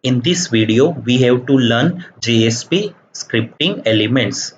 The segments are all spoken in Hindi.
In this video, we have to learn JSP scripting elements.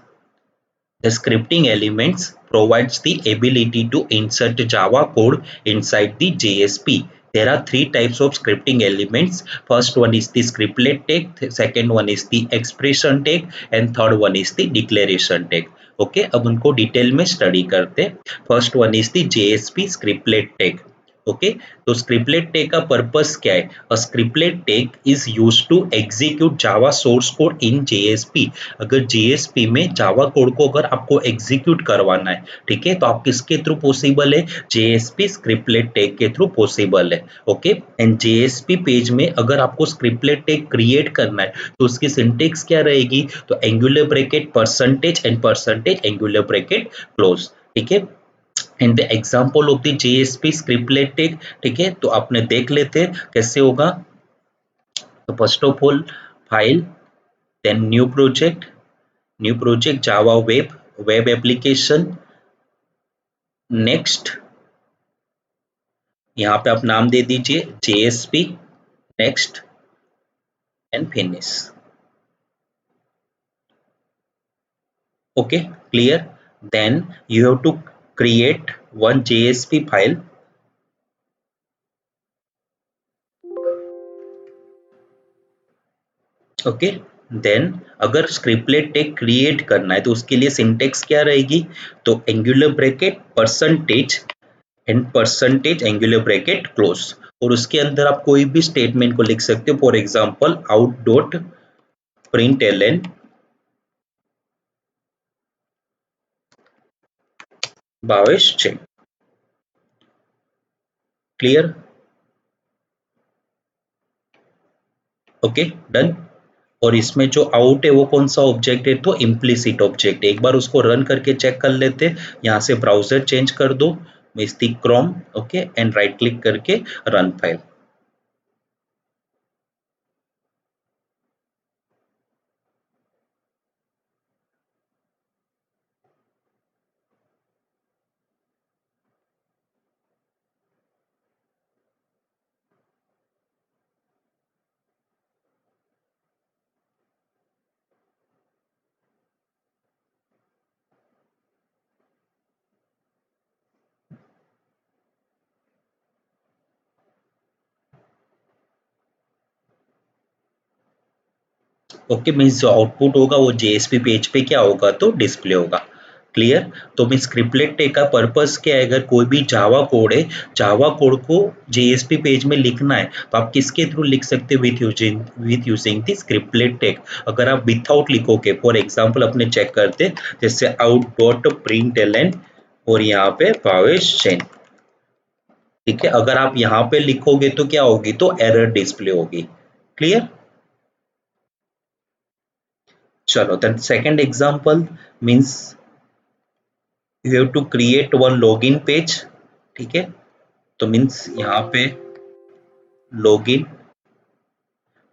The scripting elements provides the ability to insert Java code inside the JSP. There are three types of scripting elements. First one is the scriptlet tag, second one is the expression tag, and third one is the declaration tag. Okay अब उनको डिटेल में स्टडी करते हैं. First one is the JSP scriptlet tag. Okay तो स्क्रिप्टलेट टैग का पर्पस क्या है? A scriptlet tag is used to execute Java source code in JSP. अगर जेएसपी में जावा कोड को अगर आपको एग्जीक्यूट करवाना है, ठीक है, तो आप किसके थ्रू पॉसिबल है? जेएसपी स्क्रिप्टलेट टैग के थ्रू पॉसिबल है. ओके एंड जेएसपी पेज में अगर आपको स्क्रिप्टलेट टैग क्रिएट करना है तो उसकी सिंटेक्स क्या रहेगी? तो angular bracket percentage and percentage angular bracket close. ठीक है and the example of the JSP scriptlet tag. ठीक है तो आपने देख लेते हैं कैसे होगा. तो first of all file, then new project Java web application. Next यहाँ पे आप नाम दे दीजिए JSP. Next and finish. Okay clear. Then you have to create one JSP file. Okay then अगर स्क्रिप्टलेट टैग क्रिएट करना है तो उसके लिए सिंटेक्स क्या रहेगी? तो angular bracket percentage and percentage angular bracket close. और उसके अंदर आप कोई भी स्टेटमेंट को लिख सकते हो. For example out dot println Bhavesh check. Clear. Okay done. और इसमें जो आउट है वो कौन सा ऑब्जेक्ट है? तो इम्प्लिसिट ऑब्जेक्ट है. एक बार उसको रन करके चेक कर लेते हैं. यहाँ से ब्राउजर चेंज कर दो, means the Chrome. Okay and right click करके रन फाइल. ओके मीन्स जो आउटपुट होगा वो JSP पेज पे क्या होगा? तो डिस्प्ले होगा. क्लियर. तो मीन स्क्रिप्टलेट टैग का पर्पस क्या है? अगर कोई भी जावा कोड है, जावा कोड को JSP पेज में लिखना है तो आप किसके थ्रू लिख सकते हो? With using the scriptlet tag. अगर आप विथआउट लिखोगे, फॉर एग्जांपल अपने चेक करते जैसे आउट डॉट प्रिंटलन और यहाँ पे भावेश जैन. ठीक है अगर आप यहाँ पे लिखोगे तो क्या होगी? तो एरर डिस्प्ले होगी. क्लियर. चलो then second example means you have to create one login page. ठीक है तो मींस यहाँ पे लॉगिन.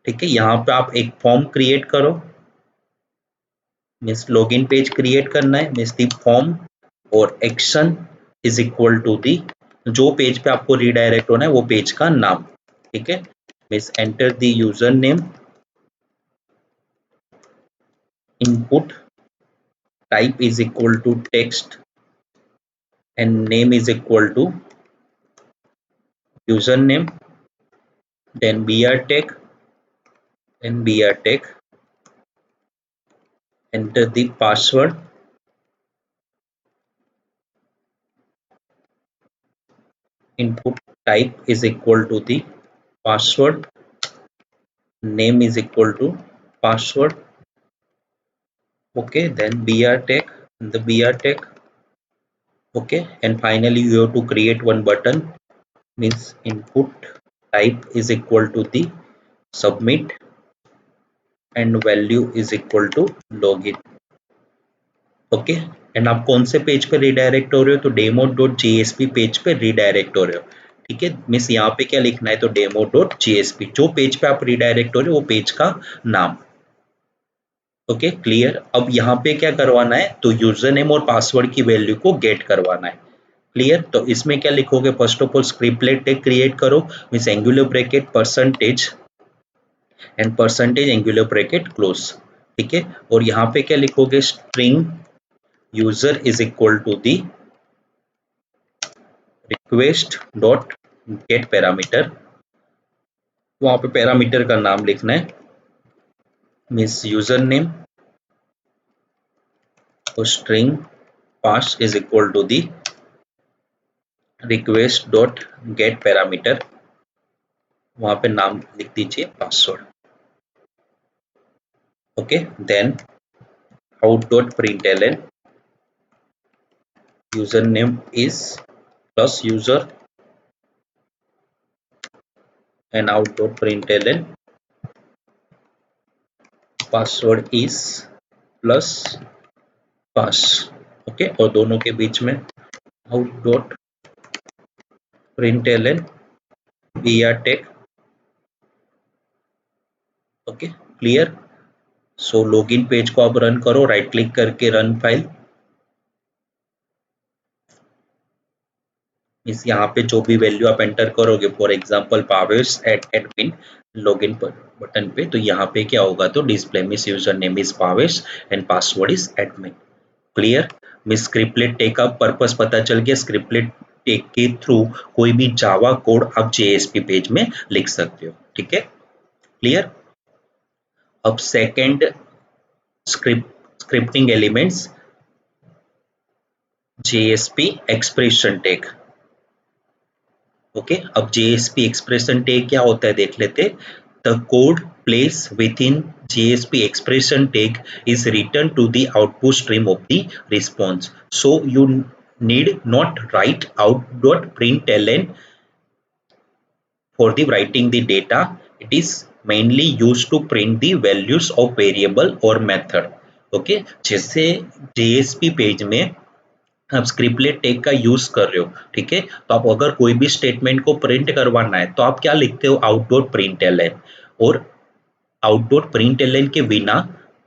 ठीक है यहाँ पे आप एक फॉर्म क्रिएट करो. मींस लॉगिन पेज क्रिएट करना है. मींस दी फॉर्म और action is equal to the जो पेज पे आपको रीडायरेक्ट होना है वो पेज का नाम. ठीक है means enter the user name, input type is equal to text and name is equal to username, then br tag, enter the password, input type is equal to the password, name is equal to password. Okay then br tag, the br tag. Okay and finally you have to create one button. Means input type is equal to the submit and value is equal to login. Okay and आप कौन से पेज पे रिडायरेक्ट हो रहे हो? तो demo.jsp पेज पे रिडायरेक्ट हो रहे हो. ठीक है मीन्स यहाँ पे क्या लिखना है? तो demo.jsp जो पेज पे आप रिडायरेक्ट हो रहे हो वो पेज का नाम. Okay clear. अब यहाँ पे क्या करवाना है? तो यूजर नेम और पासवर्ड की वैल्यू को गेट करवाना है. क्लियर. तो इसमें क्या लिखोगे? First of all scriptlet tag create करो. Means angular bracket percentage and percentage angular bracket close, ठीक है। और यहाँ पे क्या लिखोगे, string user is equal to the request dot get parameter, वहां पे पैरामीटर का नाम लिखना है, मीन्स यूजर नेम, और string pass is equal to the request dot get parameter, वहां पे नाम लिख दीजिए password, okay. Then out dot println username is plus user and out dot println password is plus pass, okay. और दोनों के बीच में out dot println br tag, okay, clear. So login page को आप रन करो, राइट क्लिक करके रन फाइल, इस यहाँ पे जो भी वैल्यू आप एंटर करोगे, for example Pavesh at admin login पर बटन पे, तो यहाँ पे क्या होगा, तो display miss user name is Pavesh and password is admin, clear. Miss scriptlet tag का पर्पस पता चल गया, स्क्रिप्टलेट टेक के थ्रू कोई भी जावा कोड आप जेएसपी पेज में लिख सकते हो, ठीक है, क्लियर। अब second scripting elements JSP expression tag, okay. अब जेएसपी एक्सप्रेशन टैग क्या होता है देख लेते। The code place within JSP expression tag is returned to the output stream of the response. So you need not write out.println for the writing the data. It is mainly used to print the values of variable or method. Okay, जैसे JSP पेज में आप स्क्रिप्टलेट टैग का यूज कर रहे हो, ठीक है, तो आप अगर कोई भी स्टेटमेंट को प्रिंट करवाना है तो आप क्या लिखते हो, out dot print L N. और out dot print L N के बिना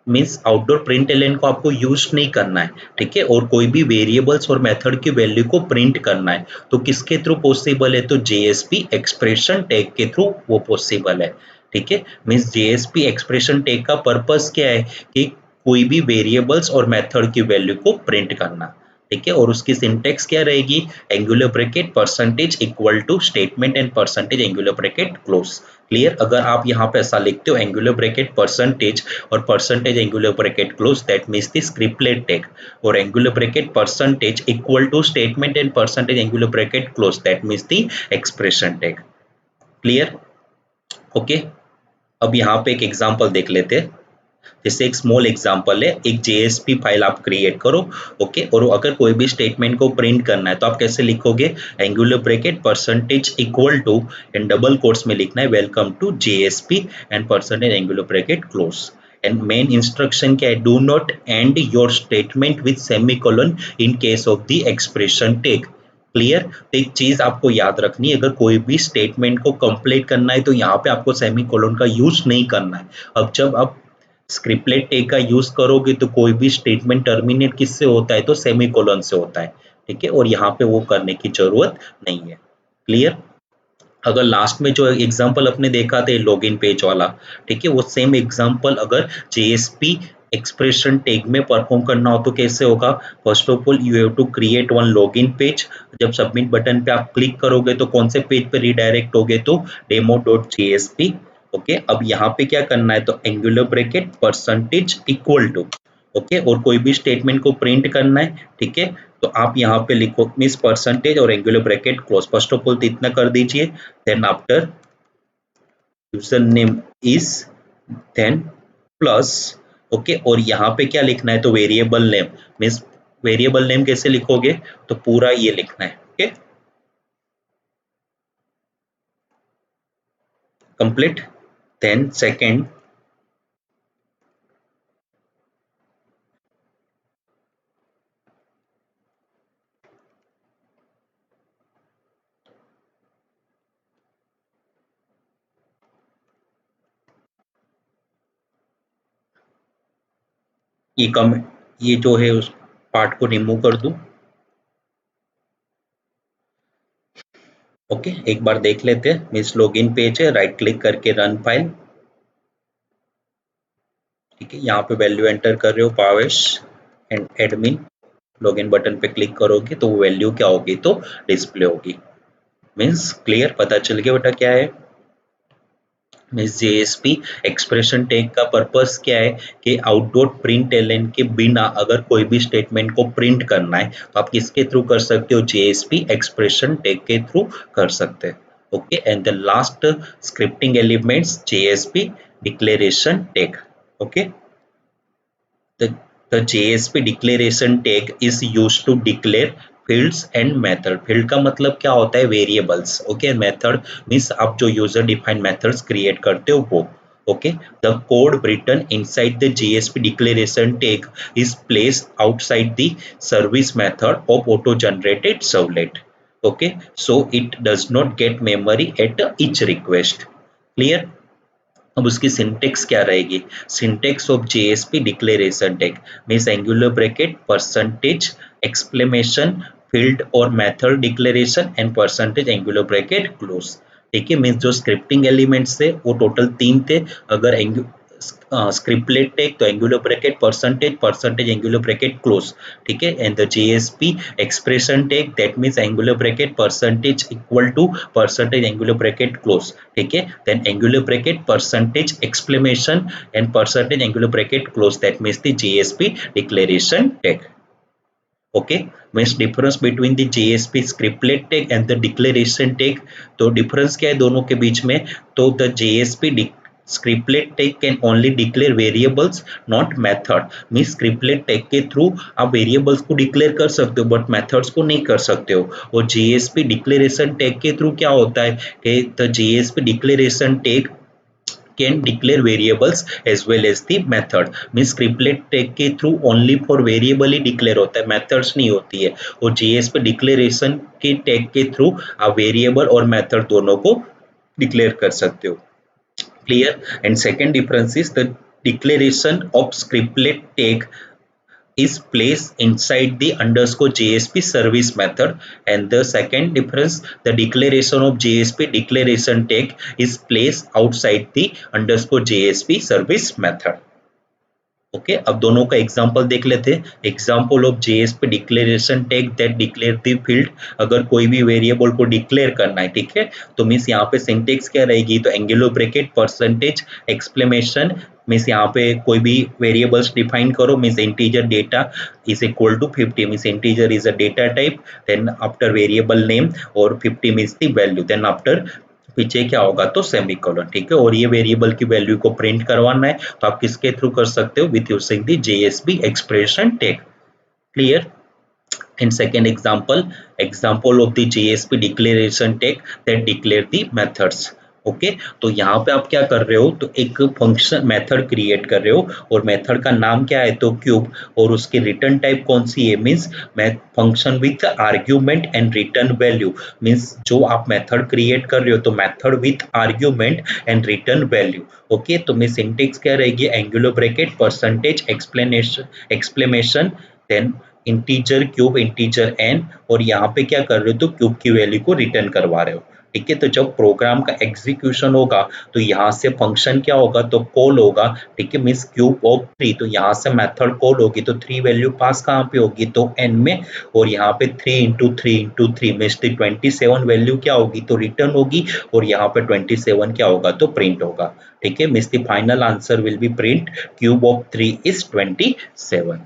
means out dot print L N को आपको यूज नहीं करना है, ठीक है। और कोई भी वेरिएबल्स और मेथड की वैल्यू को प्रिंट करना है तो किसके थ्रू पॉसिबल है, तो जेएसपी एक्सप्रेशन टैग के थ्रू वो पॉसिबल है, ठीक है। मीन्स जेएसपी एक्सप्रेशन टैग का पर्पस क्या है कि कोई भी वेरिएबल्स और मेथड की वैल्यू को प्रिंट करना, ठीक है। और उसकी सिंटेक्स क्या रहेगी, angular bracket percentage equal to statement and percentage angular bracket close, clear. अगर आप यहाँ पे ऐसा लिखते हो एंगुलर ब्रैकेट परसेंटेज और percentage angular bracket close, that means the scriptlet tag, और angular bracket percentage equal to statement and percentage angular bracket close, that means the expression tag, clear, okay. अब यहाँ पे एक एग्जांपल देख लेते हैं। जैसे एक स्मॉल एग्जांपल है, एक जेएसपी फाइल आप क्रिएट करो, ओके। और अगर कोई भी स्टेटमेंट को प्रिंट करना है तो आप कैसे लिखोगे, angular bracket percentage equal to and double quotes में लिखना है welcome to JSP and percentage angular bracket close. And main instruction क्या है, do not end your statement with semicolon in case of the expression tag, clear. तो एक चीज आपको याद रखनी है, अगर कोई भी स्टेटमेंट को कंप्लीट करना है तो यहाँ पे आपको सेमीकोलन का यूज नहीं करना है। अब जब आप स्क्रिप्टलेट टैग का यूज करोगे तो कोई भी स्टेटमेंट टर्मिनेट किससे होता है, तो सेमीकोलन से होता है, ठीक है। और यहाँ पे वो करने की जरूरत नहीं है, क्लियर। अगर लास्ट में जो एग्जांपल अपने देखा था लॉगिन पेज वाला, ठीक है, वो सेम एग्जांपल अगर जेएसपी एक्सप्रेशन टैग में परफॉर्म करना हो तो कैसे होगा, first of all you have to create one login page. जब सबमिट बटन पे आप क्लिक करोगे तो कौन से पेज पे रिडायरेक्ट होगे, तो demo.jsp, ओके। अब यहाँ पे क्या करना है, तो angular bracket percentage equal to, okay. और कोई भी स्टेटमेंट को प्रिंट करना है, ठीक है, तो आप यहाँ पे लिखो मीन्स परसेंटेज और angular bracket close, first of all तो इतना कर दीजिए, then after user name is, then plus, okay. और यहाँ पे क्या लिखना है, तो variable name, means variable name कैसे लिखोगे, तो पूरा ये लिखना है, ओके, कंप्लीट। देन सेकेंड ये कम, ये जो है उस पार्ट को रिमूव कर दूं, ओके। एक बार देख लेते हैं, मीन्स लॉगिन पेज है, राइट क्लिक करके रन फाइल, ठीक है, यहाँ पे वैल्यू एंटर कर रहे हो Bhavesh and admin, login button पे क्लिक करोगे तो वो वैल्यू क्या होगी तो डिस्प्ले होगी। मीन्स क्लियर, पता चल गया बेटा क्या है। मीन्स जेएसपी एक्सप्रेशन टैग का पर्पस क्या है कि आउटडोर प्रिंट एलन के बिना अगर कोई भी स्टेटमेंट को प्रिंट करना है तो आप किसके थ्रू कर सकते हो, जेएसपी एक्सप्रेशन टैग के थ्रू कर सकते हैं। Okay, and the last scripting elements JSP declaration tag. Okay, The, the JSP declaration tag is used to declare fields and method. Field का मतलब क्या होता है, variables. Okay, method means आप जो user defined methods create करते हो वो. Okay, the code written inside the JSP declaration tag is placed outside the service method of auto generated servlet. Okay, so it does not get memory at each request. Clear? अब उसकी सिंटेक्स क्या रहेगी, syntax of JSP declaration tag means angular bracket percentage exclamation field और method declaration and percentage angular bracket close. ठीक है, मीन्स जो स्क्रिप्टिंग एलिमेंट्स थे वो टोटल 3 थे। अगर स्क्रिप्टलेट टैग तो angular bracket percentage percentage angular bracket close. ठीक है, and the JSP expression tag that means angular bracket percentage equal to percentage angular bracket close. ठीक है, then angular bracket percentage exclamation and percentage angular bracket close that means the JSP declaration tag. Okay, means difference between the JSP scriptlet tag and the declaration tag। तो difference क्या है दोनों के बीच में, तो the JSP scriptlet tag can only declare variables not method। Means scriptlet tag के थ्रू आप variables को declare कर सकते हो बट methods को नहीं कर सकते हो। और JSP declaration tag के थ्रू क्या होता है कि the JSP declaration tag can declare variables as well as the method। Means scriptlet tag के थ्रू ओनली फॉर वेरिएबल ही डिक्लेयर होता है, मेथड्स नहीं होती है। और जेएस पे डिक्लेरेशन के टैग के थ्रू आप वेरिएबल और मेथड दोनों को डिक्लेयर कर सकते हो। Clear? And second difference is the declaration of scriptlet tag is placed inside the underscore JSP service method, and the second difference, the declaration of JSP declaration tag is placed outside the underscore JSP service method। Okay, अब दोनों का एग्जांपल देख लेते हैं। Example of JSP declaration tag that declare the field, अगर कोई भी वेरिएबल को डिक्लेयर करना है, ठीक है, तो मीन्स यहाँ पे सिंटेक्स क्या रहेगी, तो angular bracket percentage exclamation means यहाँ पे कोई भी वेरिएबल्स डिफाइन करो, means integer data is equal to 50, means integer is a data type, then after variable name और 50 means the value, then after पीछे क्या होगा तो सेमीकोलन। ठीक है, और ये वेरिएबल की वैल्यू को प्रिंट करवाना है तो आप किसके थ्रू कर सकते हो, with using the JSP expression tag. Clear? In second example, example of the JSP declaration tag that declare the methods। Okay, तो यहाँ पे आप क्या कर रहे हो, तो एक फंक्शन मेथड क्रिएट कर रहे हो और मेथड का नाम क्या है तो क्यूब, और उसकी रिटर्न टाइप कौन सी है, means function with argument and return value. Means जो आप मेथड क्रिएट कर रहे हो तो method with argument and return value. Okay, तो मीन्स सिंटेक्स क्या रहेगी, angular bracket percentage explanation explanation then integer cube integer n, और यहाँ पे क्या कर रहे हो तो क्यूब की वैल्यू को रिटर्न करवा रहे हो। ठीक है, तो जब प्रोग्राम का एग्जीक्यूशन होगा तो यहाँ से फंक्शन क्या होगा तो कॉल होगा। ठीक है, मीन्स क्यूब ऑफ 3, तो यहाँ से मेथड कॉल होगी तो 3 वैल्यू पास कहाँ पे होगी तो एन में, और यहाँ पे 3 into three into three means 27 value क्या होगी तो रिटर्न होगी, और यहाँ पे 27 क्या होगा तो प्रिंट होगा। ठीक है, means the final answer will be print cube of 3 is 27।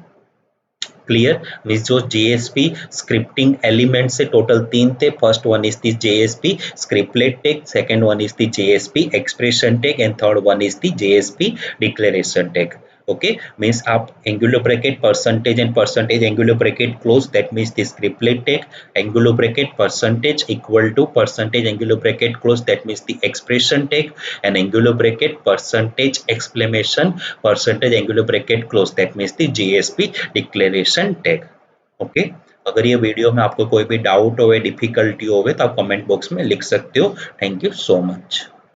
Clear? Means जो जेएसपी स्क्रिप्टिंग एलिमेंट से टोटल 3 थे, first one is the JSP scriptlet tag, second one is the JSP expression tag and third one is the JSP declaration tag. Okay, means आप angular bracket percentage and percentage angular bracket close that means the scriptlet tag, angular bracket percentage equal to percentage angular bracket close that means the expression tag, and angular bracket percentage exclamation percentage angular bracket close that means the JSP declaration tag. Okay, अगर ये वीडियो में आपको कोई भी डाउट हो, डिफिकल्टी हो तो आप कमेंट बॉक्स में लिख सकते हो। Thank you so much.